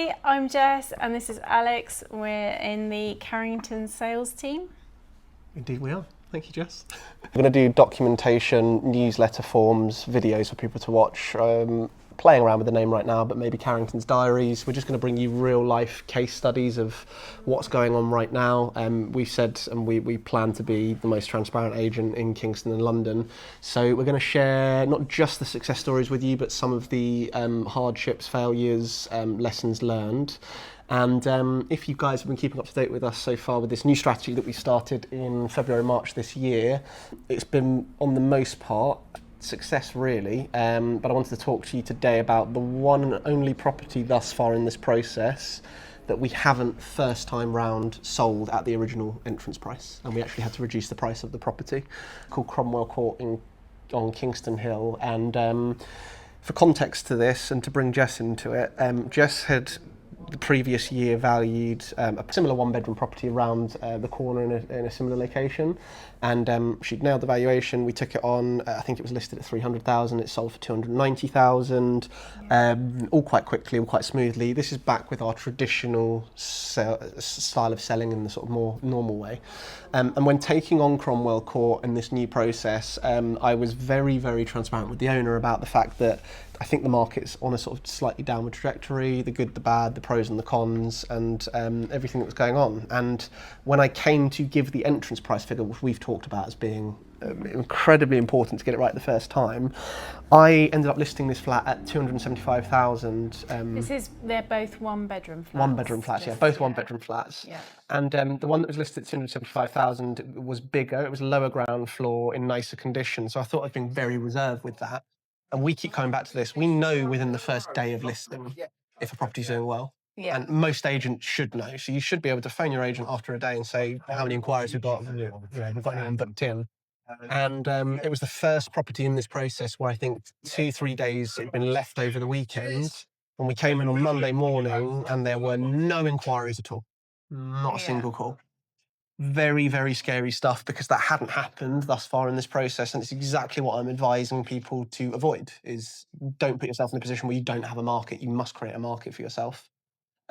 Hey, I'm Jess and this is Alex. We're in the Carringtons sales team. Indeed we are. Thank you, Jess. We're going to do documentation, newsletter forms, videos for people to watch. Playing around with the name right now, but maybe Carringtons Diaries. We're just going to bring you real life case studies of what's going on right now. We've said and we plan to be the most transparent agent in Kingston and London. So we're going to share not just the success stories with you, but some of the hardships, failures, lessons learned. And if you guys have been keeping up to date with us so far with this new strategy that we started in February, March this year, it's been, on the most part, success really, but I wanted to talk to you today about the one and only property thus far in this process that we haven't first time round sold at the original entrance price, and we actually had to reduce the price of the property, called Cromwell Court on Kingston Hill. And for context to this and to bring Jess into it, Jess had the previous year valued a similar one-bedroom property around the corner in a similar location, and she'd nailed the valuation. We took it on. I think it was listed at 300,000. It sold for 290,000, all quite quickly, all quite smoothly. This is back with our traditional style of selling in the sort of more normal way. And when taking on Cromwell Court in this new process, I was very, very transparent with the owner about the fact that I think the market's on a sort of slightly downward trajectory, the good, the bad, the pros and the cons, and everything that was going on. And when I came to give the entrance price figure, which we've talked about as being incredibly important to get it right the first time, I ended up listing this flat at 275,000. They're both one-bedroom flats. One-bedroom flats, yeah, both one-bedroom flats. Yeah. And the one that was listed at 275,000 was bigger. It was lower ground floor in nicer condition. So I thought I'd been very reserved with that. And we keep coming back to this. We know within the first day of listing if a property's doing well. Yeah. And most agents should know. So you should be able to phone your agent after a day and say how many inquiries we've got. We've got anyone booked in. And it was the first property in this process where I think 2-3 days had been left over the weekend. And we came in on Monday morning and there were no inquiries at all. Not a single call. Very, very scary stuff, because that hadn't happened thus far in this process, and it's exactly what I'm advising people to avoid, is don't put yourself in a position where you don't have a market. You must create a market for yourself.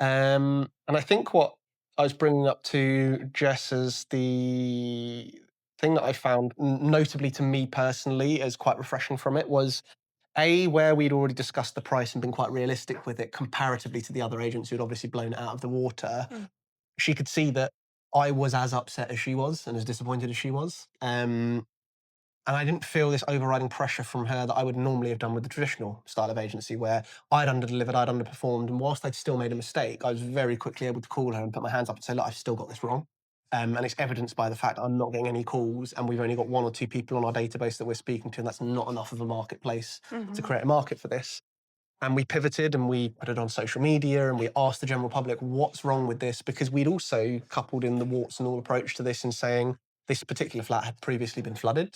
And I think what I was bringing up to Jess as the thing that I found, notably to me personally, as quite refreshing from it, was where we'd already discussed the price and been quite realistic with it comparatively to the other agents who'd obviously blown it out of the water. She could see that I was as upset as she was and as disappointed as she was. And I didn't feel this overriding pressure from her that I would normally have done with the traditional style of agency, where I'd underdelivered, I'd underperformed, and whilst I'd still made a mistake, I was very quickly able to call her and put my hands up and say, look, I've still got this wrong. And it's evidenced by the fact I'm not getting any calls, and we've only got 1 or 2 people on our database that we're speaking to, and that's not enough of a marketplace to create a market for this. And we pivoted and we put it on social media and we asked the general public, what's wrong with this? Because we'd also coupled in the warts and all approach to this in saying this particular flat had previously been flooded.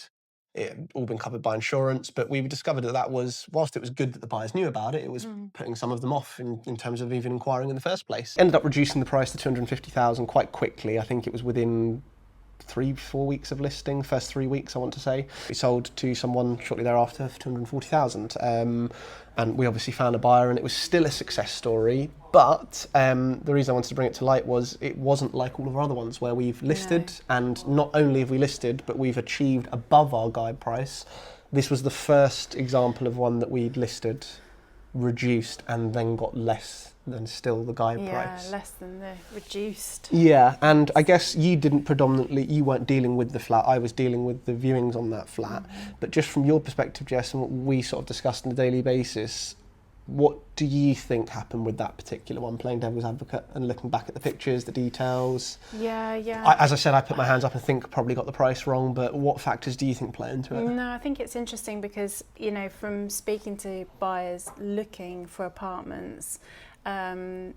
It had all been covered by insurance, but we discovered that that was, whilst it was good that the buyers knew about it, it was putting some of them off in terms of even inquiring in the first place. Ended up reducing the price to 250,000 quite quickly. I think it was within 3-4 weeks of listing, first 3 weeks I want to say. We sold to someone shortly thereafter for 240,000, and we obviously found a buyer, and it was still a success story. But the reason I wanted to bring it to light was it wasn't like all of our other ones where we've listed, and not only have we listed, but we've achieved above our guide price. This was the first example of one that we'd listed, reduced, and then got less than still the guide price. Yeah, less than the reduced. Yeah, and I guess you weren't dealing with the flat, I was dealing with the viewings on that flat. But just from your perspective, Jess, and what we sort of discussed on a daily basis, what do you think happened with that particular one, playing devil's advocate and looking back at the pictures, the details? Yeah. As I said, I put my hands up and think probably got the price wrong, but what factors do you think play into it? No, I think it's interesting because, from speaking to buyers looking for apartments, I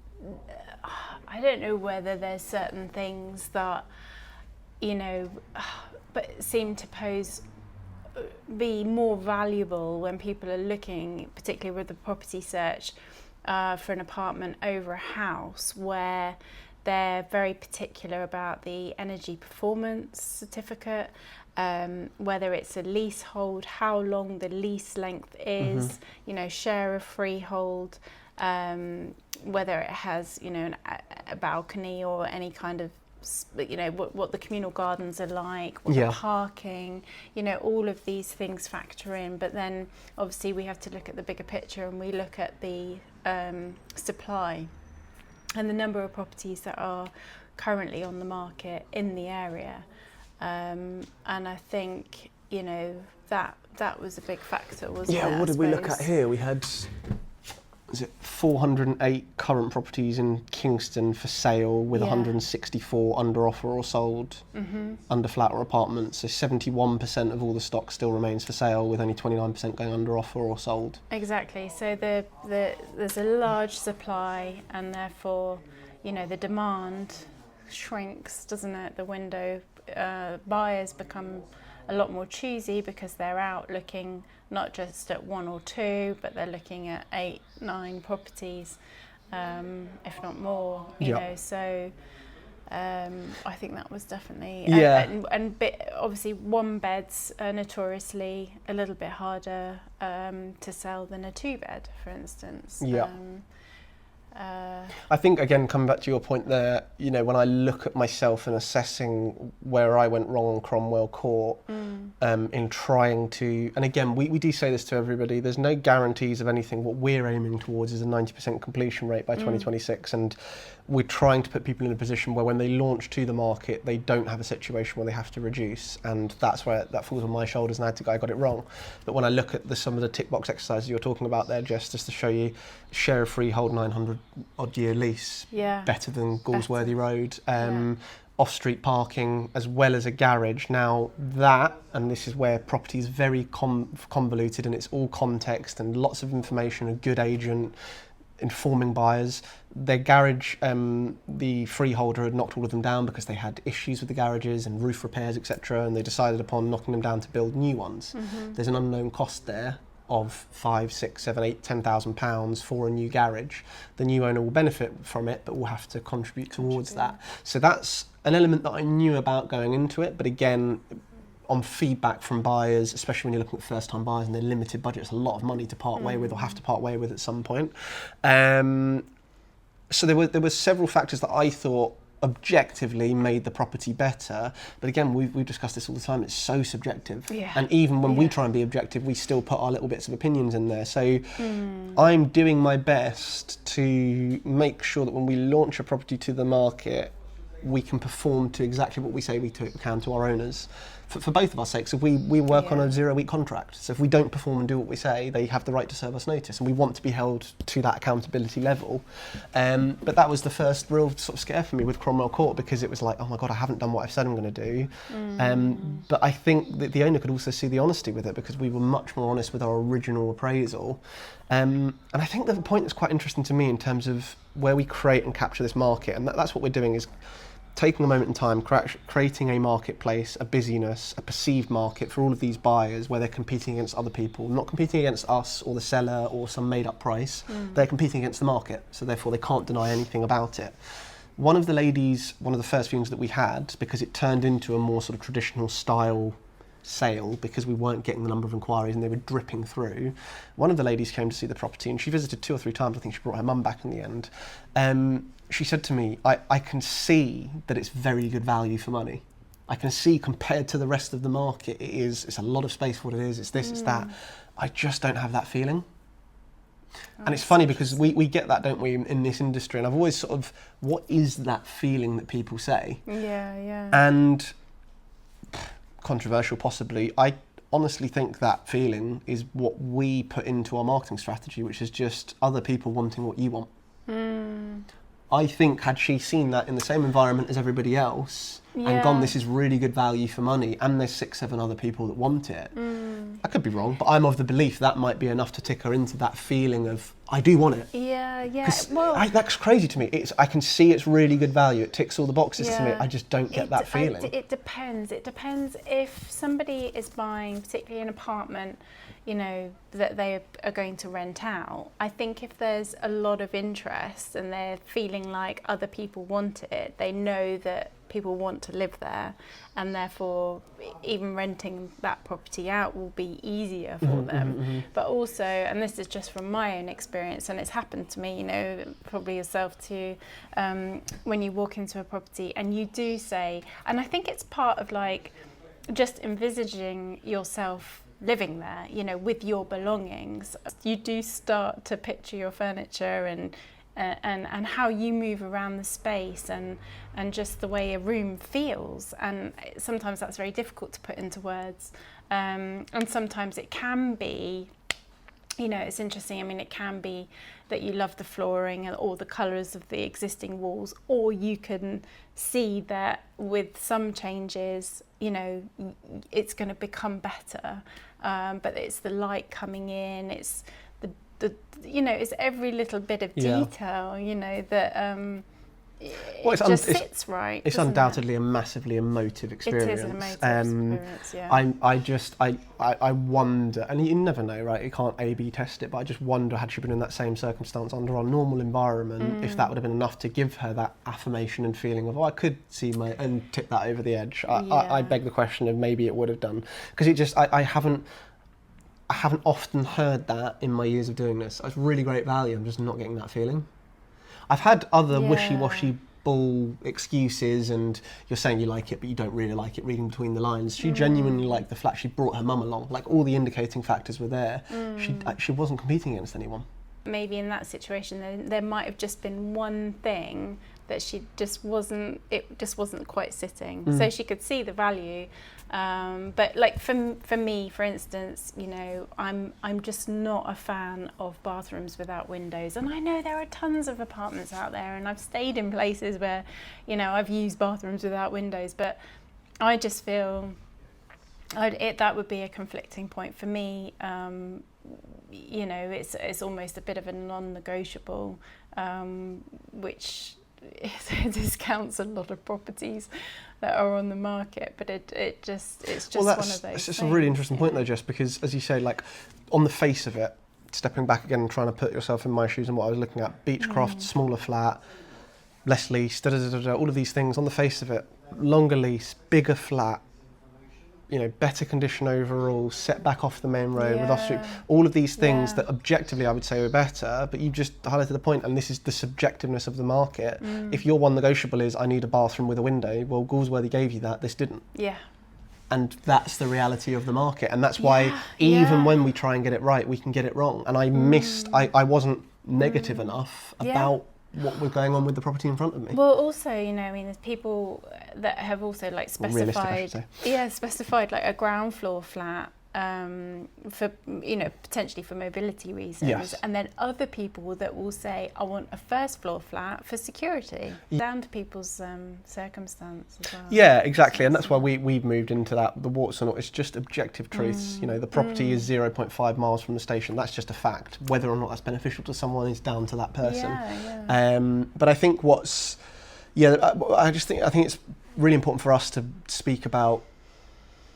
don't know whether there's certain things that, but seem to be more valuable when people are looking, particularly with the property search, for an apartment over a house, where they're very particular about the energy performance certificate, whether it's a leasehold, how long the lease length is, share of freehold, whether it has, you know, a balcony or any kind of, you know, what the communal gardens are like, what the parking, you know, all of these things factor in. But then obviously we have to look at the bigger picture, and we look at the supply and the number of properties that are currently on the market in the area. And I think, you know, that was a big factor, wasn't it? Yeah, what did we look at here? We had, is it 408 current properties in Kingston for sale, with 164 under offer or sold, under flat or apartments. So 71% of all the stock still remains for sale, with only 29% going under offer or sold. Exactly. So there's a large supply, and therefore, you know, the demand shrinks, doesn't it? The window, buyers become a lot more choosy because they're out looking not just at one or two, but they're looking at 8, 9 properties, if not more, you know. So I think that was definitely, and obviously one beds are notoriously a little bit harder to sell than a 2-bed, for instance. I think, again, coming back to your point there, you know, when I look at myself and assessing where I went wrong on Cromwell Court, in trying to, and again, we do say this to everybody, there's no guarantees of anything. What we're aiming towards is a 90% completion rate by 2026, and we're trying to put people in a position where when they launch to the market, they don't have a situation where they have to reduce, and that's where that falls on my shoulders, and I got it wrong. But when I look at some of the tick box exercises you're talking about there, just to show you, share of freehold 900 odd year lease, better than Galsworthy Road, off-street parking, as well as a garage. Now that, and this is where property is very convoluted, and it's all context and lots of information, a good agent informing buyers. Their garage, the freeholder had knocked all of them down because they had issues with the garages and roof repairs, etc., and they decided upon knocking them down to build new ones. There's an unknown cost there of 5, 6, 7, 8, 10,000 pounds for a new garage. The new owner will benefit from it, but will have to contribute towards that. So that's an element that I knew about going into it, but again, on feedback from buyers, especially when you're looking at first-time buyers and their limited budget, it's a lot of money to part way with, or have to part way with at some point. So there were several factors that I thought objectively made the property better, but again, we've discussed this all the time, it's so subjective, and even when we try and be objective, we still put our little bits of opinions in there. So I'm doing my best to make sure that when we launch a property to the market, we can perform to exactly what we say we can to our owners. For both of our sakes, if we work on a 0-week contract, so if we don't perform and do what we say, they have the right to serve us notice, and we want to be held to that accountability level. But that was the first real sort of scare for me with Cromwell Court, because it was like, oh my God, I haven't done what I've said I'm going to do. But I think that the owner could also see the honesty with it, because we were much more honest with our original appraisal. And I think the point that's quite interesting to me in terms of where we create and capture this market, and that's what we're doing, is taking a moment in time, creating a marketplace, a busyness, a perceived market for all of these buyers where they're competing against other people, not competing against us or the seller or some made-up price. They're competing against the market, so therefore they can't deny anything about it. One of the ladies, one of the first viewings that we had, because it turned into a more sort of traditional style sale, because we weren't getting the number of inquiries and they were dripping through, one of the ladies came to see the property, and she visited 2 or 3 times. I think she brought her mum back in the end. She said to me, I can see that it's very good value for money. I can see, compared to the rest of the market, it's a lot of space for what it is, it's this, it's that. I just don't have that feeling. And it's funny because we get that, don't we, in this industry, and I've always sort of, what is that feeling that people say? And controversial possibly, I honestly think that feeling is what we put into our marketing strategy, which is just other people wanting what you want. I think had she seen that in the same environment as everybody else and gone, this is really good value for money, and there's 6, 7 other people that want it, I could be wrong, but I'm of the belief that might be enough to tick her into that feeling of, I do want it. Well, that's crazy to me. I can see it's really good value. It ticks all the boxes to me. I just don't get that feeling. It depends. It depends if somebody is buying, particularly an apartment, that they are going to rent out. I think if there's a lot of interest and they're feeling like other people want it, they know that people want to live there, and therefore even renting that property out will be easier for them. But also, and this is just from my own experience, and it's happened to me, probably yourself too, when you walk into a property and you do say, and I think it's part of like just envisaging yourself living there, with your belongings. You do start to picture your furniture and how you move around the space and just the way a room feels. And sometimes that's very difficult to put into words. And sometimes it can be, it's interesting. I mean, it can be that you love the flooring or the colours of the existing walls, or you can see that with some changes, it's going to become better. But it's the light coming in, it's it's every little bit of detail, that it just sits right. It's undoubtedly a massively emotive experience. It is an emotive experience, yeah. I wonder, and you never know, right? You can't A/B test it, but I just wonder, had she been in that same circumstance under our normal environment, if that would have been enough to give her that affirmation and feeling of, I could see and tip that over the edge. I beg the question of maybe it would have done, because I haven't often heard that in my years of doing this. It's really great value. I'm just not getting that feeling. I've had other wishy-washy bull excuses, and you're saying you like it, but you don't really like it, reading between the lines. She genuinely liked the flat. She brought her mum along. Like, all the indicating factors were there. She wasn't competing against anyone. Maybe in that situation, there might have just been one thing that it just wasn't quite sitting. So she could see the value. But like for me, for instance, I'm just not a fan of bathrooms without windows. And I know there are tons of apartments out there, and I've stayed in places where, I've used bathrooms without windows, but I just feel that would be a conflicting point for me. It's almost a bit of a non-negotiable, which discounts a lot of properties that are on the market, but it's just one of those. It's just a really interesting point though, Jess, because as you say, like, on the face of it, stepping back again and trying to put yourself in my shoes and what I was looking at, Beechcroft, smaller flat, less lease, all of these things on the face of it, longer lease, bigger flat, better condition overall, set back off the main road with off-street, all of these things that objectively I would say were better, but you just highlighted the point, and this is the subjectiveness of the market. If your one negotiable is, I need a bathroom with a window, well, Galsworthy gave you that, this didn't. Yeah. And that's the reality of the market, and that's why even when we try and get it right, we can get it wrong. And I wasn't negative enough about what was going on with the property in front of me. Well, also, there's people that have also like specified like a ground floor flat for potentially for mobility reasons, and then other people that will say, I want a first floor flat for security, down to people's circumstance as well. Yeah, exactly, and that's why we've moved into that. The warts and all, it's just objective truths. The property is 0.5 miles from the station. That's just a fact. Whether or not that's beneficial to someone is down to that person. But I think I think it's really important for us to speak about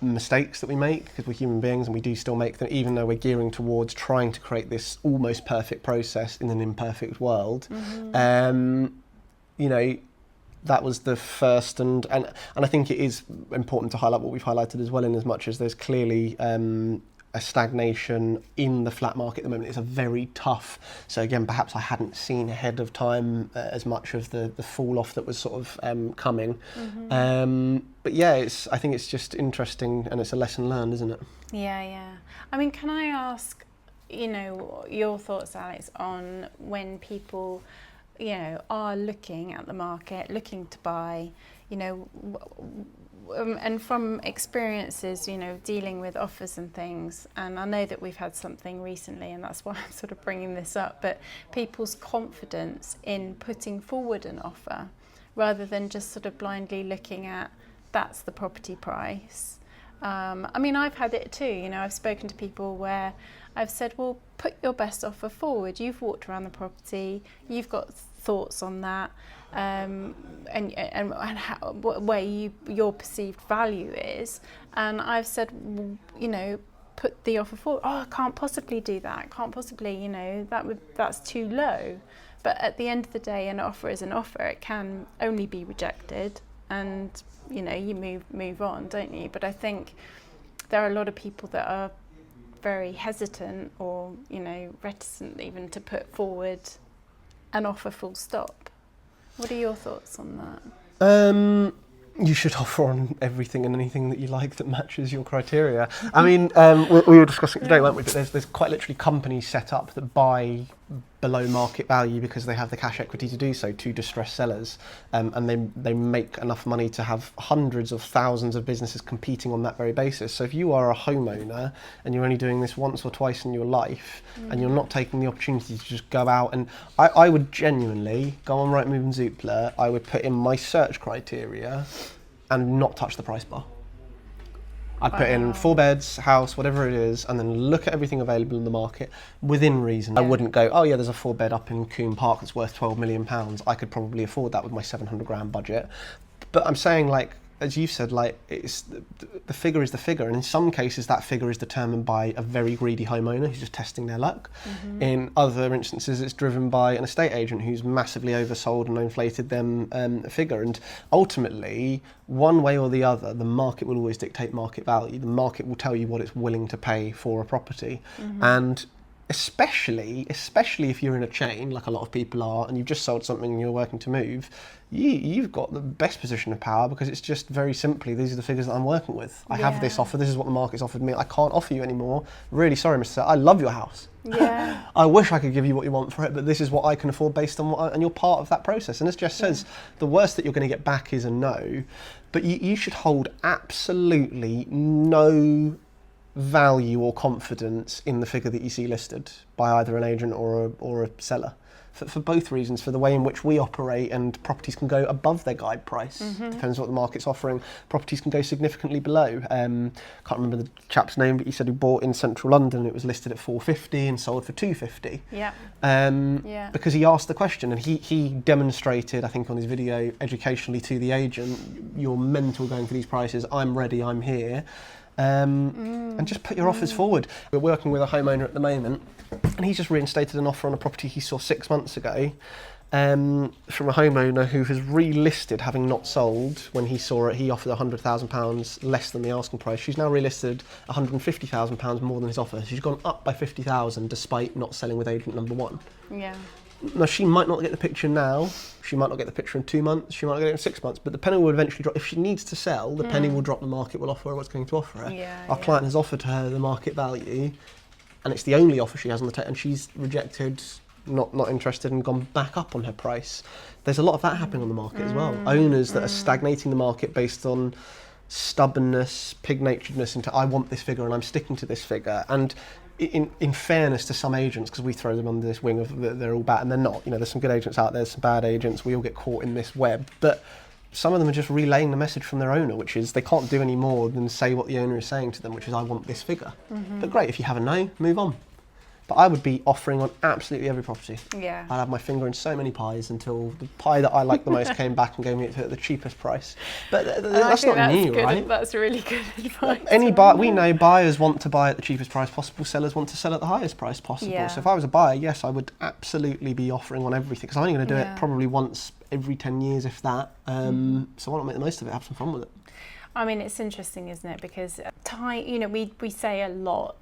mistakes that we make, because we're human beings and we do still make them, even though we're gearing towards trying to create this almost perfect process in an imperfect world. That was the first, and I think it is important to highlight what we've highlighted as well, in as much as there's clearly a stagnation in the flat market at the moment. It's a very tough, so again, perhaps I hadn't seen ahead of time as much of the fall off that was sort of coming. But yeah, I think it's just interesting, and it's a lesson learned, isn't it? Yeah. I mean, can I ask, your thoughts, Alex, on when people, are looking at the market, looking to buy, and from experiences, dealing with offers and things, and I know that we've had something recently, and that's why I'm sort of bringing this up, but people's confidence in putting forward an offer rather than just sort of blindly looking at, that's the property price. I mean, I've had it too, I've spoken to people where I've said, well, put your best offer forward. You've walked around the property, you've got thoughts on that, and how, where your perceived value is, and I've said, put the offer forward. Oh, I can't possibly do that. Can't possibly, you know, that's too low. But at the end of the day, an offer is an offer. It can only be rejected, and you know, you move on, don't you? But I think there are a lot of people that are very hesitant, or you know, reticent even to put forward an offer full stop. What are your thoughts on that? You should offer on everything and anything that you like that matches your criteria. I mean, we were discussing today, weren't we? But there's quite literally companies set up that buy below market value because they have the cash equity to do so to distressed sellers, and they make enough money to have hundreds of thousands of businesses competing on that very basis. So if you are a homeowner and you're only doing this once or twice in your life, and you're not taking the opportunity to just go out, and I would genuinely go on Rightmove and Zoopla, I would put in my search criteria and not touch the price bar. I'd put in 4 beds, house, whatever it is, and then look at everything available in the market within reason. I wouldn't go, oh yeah, there's a 4 bed up in Coombe Park that's worth £12 million. I could probably afford that with my £700 budget. But I'm saying, like, as you've said, like, it's the figure is the figure, and in some cases that figure is determined by a very greedy homeowner who's just testing their luck. In other instances, it's driven by an estate agent who's massively oversold and inflated them figure. And ultimately, one way or the other, the market will always dictate market value. The market will tell you what it's willing to pay for a property, and especially if you're in a chain, like a lot of people are, and you've just sold something and you're working to move, you've got the best position of power, because it's just very simply, these are the figures that I'm working with. I have this offer, this is what the market's offered me, I can't offer you anymore. Really sorry, Mr. I love your house. Yeah. I wish I could give you what you want for it, but this is what I can afford based on and you're part of that process. And as Jess says, the worst that you're going to get back is a no, but you should hold absolutely no value or confidence in the figure that you see listed by either an agent or a seller, for both reasons. For the way in which we operate, and properties can go above their guide price, depends what the market's offering. Properties can go significantly below. Can't remember the chap's name, but he said he bought in central London, it was listed at 450 and sold for 250. Because he asked the question, and he demonstrated, I think on his video, educationally to the agent, you're mental going for these prices, I'm ready, I'm here. And just put your offers forward. We're working with a homeowner at the moment, and he's just reinstated an offer on a property he saw 6 months ago, from a homeowner who has relisted, having not sold. When he saw it, he offered £100,000 less than the asking price. She's now relisted £150,000 more than his offer. She's gone up by £50,000 despite not selling with agent number 1. Yeah. Now, she might not get the picture now, she might not get the picture in 2 months, she might not get it in 6 months, but the penny will eventually drop. If she needs to sell, the penny will drop, the market will offer her what's going to offer her. Our client has offered her the market value, and it's the only offer she has on the table, and she's rejected, not interested, and gone back up on her price. There's a lot of that happening on the market as well. Owners that are stagnating the market based on stubbornness, pig-naturedness, into I want this figure and I'm sticking to this figure. And in fairness to some agents, because we throw them under this wing of they're all bad, and they're not. You know, there's some good agents out there, some bad agents. We all get caught in this web, but some of them are just relaying the message from their owner, which is they can't do any more than say what the owner is saying to them, which is I want this figure. But great, if you have a no, move on. But I would be offering on absolutely every property. Yeah. I'd have my finger in so many pies until the pie that I liked the most came back and gave me it at the cheapest price. But that's not new, right? That's really good advice. We know buyers want to buy at the cheapest price possible, sellers want to sell at the highest price possible. Yeah. So if I was a buyer, yes, I would absolutely be offering on everything, because I'm only going to do it probably once every 10 years, if that. So why not make the most of it, have some fun with it? I mean, it's interesting, isn't it? Because time, you know, we say a lot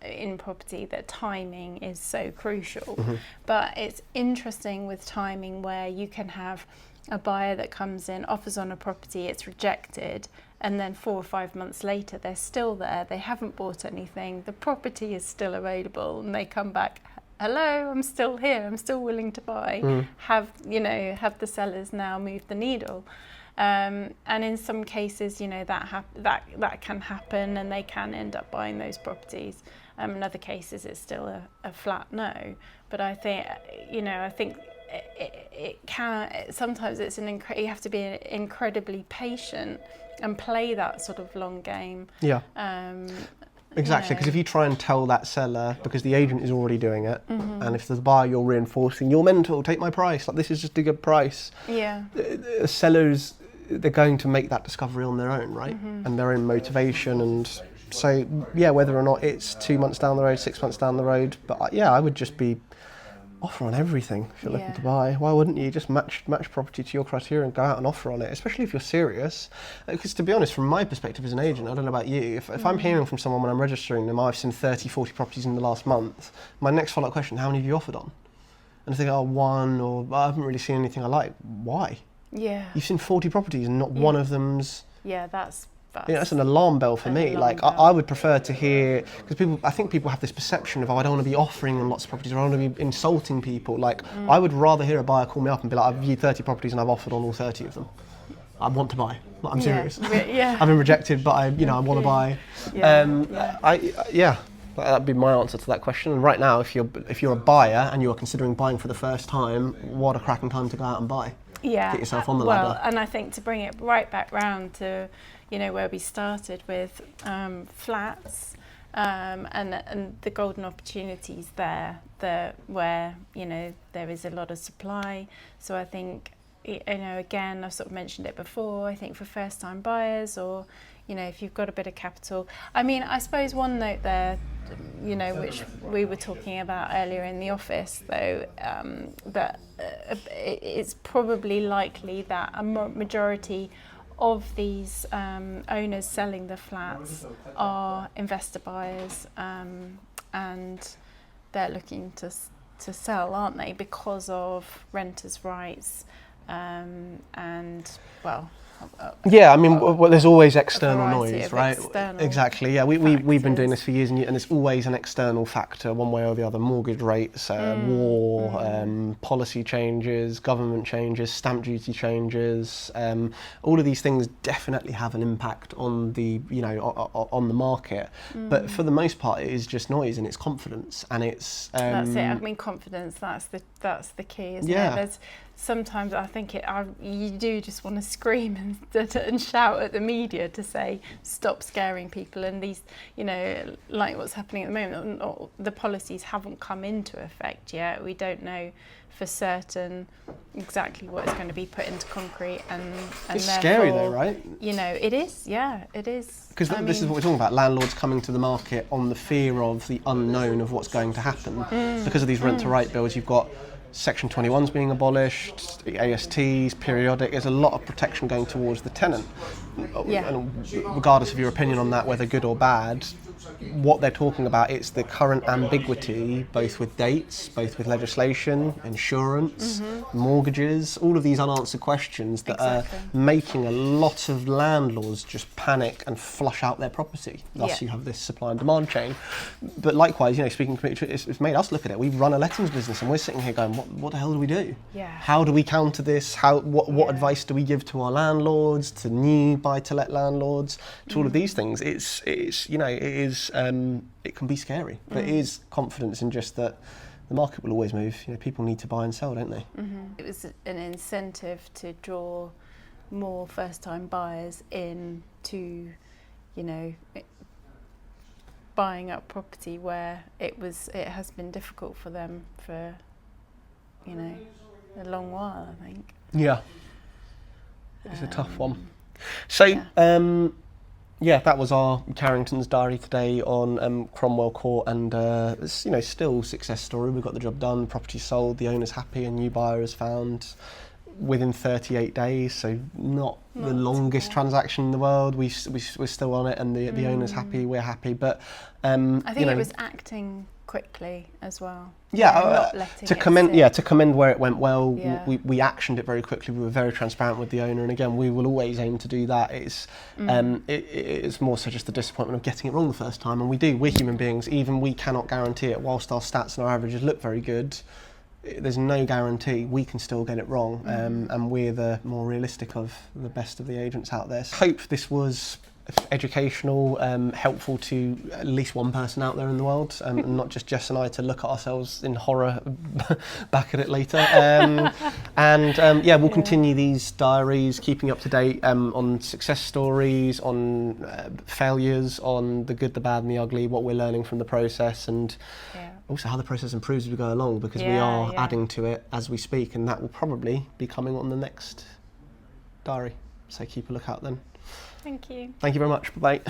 in property that timing is so crucial, but it's interesting with timing where you can have a buyer that comes in, offers on a property, it's rejected, and then 4 or 5 months later, they're still there, they haven't bought anything, the property is still available, and they come back, hello, I'm still here, I'm still willing to buy. Have the sellers now moved the needle? And in some cases, you know, that can happen, and they can end up buying those properties. In other cases, it's still a flat no. But I think, you know, it can. Sometimes it's you have to be incredibly patient and play that sort of long game. Yeah. Exactly, because if you try and tell that seller, because the agent is already doing it, and if there's a buyer, you're reinforcing, you're mental, take my price, like this is just a good price. Yeah. Sellers, they're going to make that discovery on their own, right? And their own motivation, and So yeah, whether or not it's 2 months down the road, 6 months down the road, but yeah, I would just be offer on everything if you're looking to buy. Why wouldn't you just match property to your criteria and go out and offer on it, especially if you're serious? Because to be honest, from my perspective as an agent, I don't know about you, if I'm hearing from someone when I'm registering them, I've seen 30, 40 properties in the last month, my next follow-up question, how many have you offered on? And if they go, oh, one, or I haven't really seen anything I like, why? Yeah. You've seen 40 properties and not one of them's... Yeah, that's that's an alarm bell for me. Like, I would prefer to hear, because I think people have this perception of, oh, I don't want to be offering on lots of properties, or I don't want to be insulting people. Like, I would rather hear a buyer call me up and be like, I've viewed 30 proproperties and I've offered on all 30 of them. I want to buy. Like, I'm serious. Yeah. I've been rejected, but I want to buy. That'd be my answer to that question. And right now, if you're a buyer and you're considering buying for the first time, what a cracking time to go out and buy. Yeah. Get yourself on the ladder. Well, and I think to bring it right back round to, where we started with flats, and the golden opportunities there where there is a lot of supply. So I think again, I've sort of mentioned it before, I think for first time buyers, or if you've got a bit of capital. I mean, I suppose one note there, which we were talking about earlier in the office, though, that it's probably likely that a majority of these owners selling the flats are investor buyers, and they're looking to sell, aren't they, because of renters' rights, and well. Yeah, I mean, there's always external noise, right? External exactly. Yeah, we've been doing this for years, and it's always an external factor, one way or the other. Mortgage rates, war, policy changes, government changes, stamp duty changes. All of these things definitely have an impact on the on the market. But for the most part, it is just noise, and it's confidence, and it's. That's it. I mean, confidence. That's the key, isn't it? There's sometimes I think you do just want to scream and shout at the media to say stop scaring people, and these like what's happening at the moment, the policies haven't come into effect yet. We don't know for certain exactly what is going to be put into concrete, and it's scary though, right? It is. Yeah, it is. Because this is what we're talking about, landlords coming to the market on the fear of the unknown of what's going to happen. Because of these rent to right bills, you've got Section 21's being abolished, ASTs, periodic. There's a lot of protection going towards the tenant. And regardless of your opinion on that, whether good or bad, what they're talking about, it's the current ambiguity, both with dates, both with legislation, insurance, mortgages, all of these unanswered questions that are making a lot of landlords just panic and flush out their property. Thus you have this supply and demand chain. But likewise, speaking to it's made us look at it. We've run a lettings business and we're sitting here going, what the hell do we do? Yeah. How do we counter this? What advice do we give to our landlords, to new buy-to-let landlords, to all of these things? It is it can be scary, but it is confidence in just that the market will always move. People need to buy and sell, don't they? It was an incentive to draw more first-time buyers into, buying up property where it has been difficult for them for, a long while, I think. Yeah, it's a tough one. So. That was our Carringtons Diary today on Cromwell Court, and it's still success story. We got the job done, property sold, the owner's happy, a new buyer is found within 38 days. So not the longest transaction in the world. We're still on it, and the owner's happy, we're happy. But I think it was acting quickly as well. To commend where it went well. We actioned it very quickly. We were very transparent with the owner, and again, we will always aim to do that. It's more so just the disappointment of getting it wrong the first time, and we're human beings. Even we cannot guarantee it. Whilst our stats and our averages look very good, there's no guarantee. We can still get it wrong, and we're the more realistic of the best of the agents out there. So hope this was educational, helpful to at least one person out there in the world, and not just Jess and I to look at ourselves in horror back at it later. We'll continue these diaries, keeping up to date on success stories, on failures, on the good, the bad and the ugly, what we're learning from the process, and also how the process improves as we go along, because we are adding to it as we speak, and that will probably be coming on the next diary. So keep a lookout then. Thank you. Thank you very much. Bye.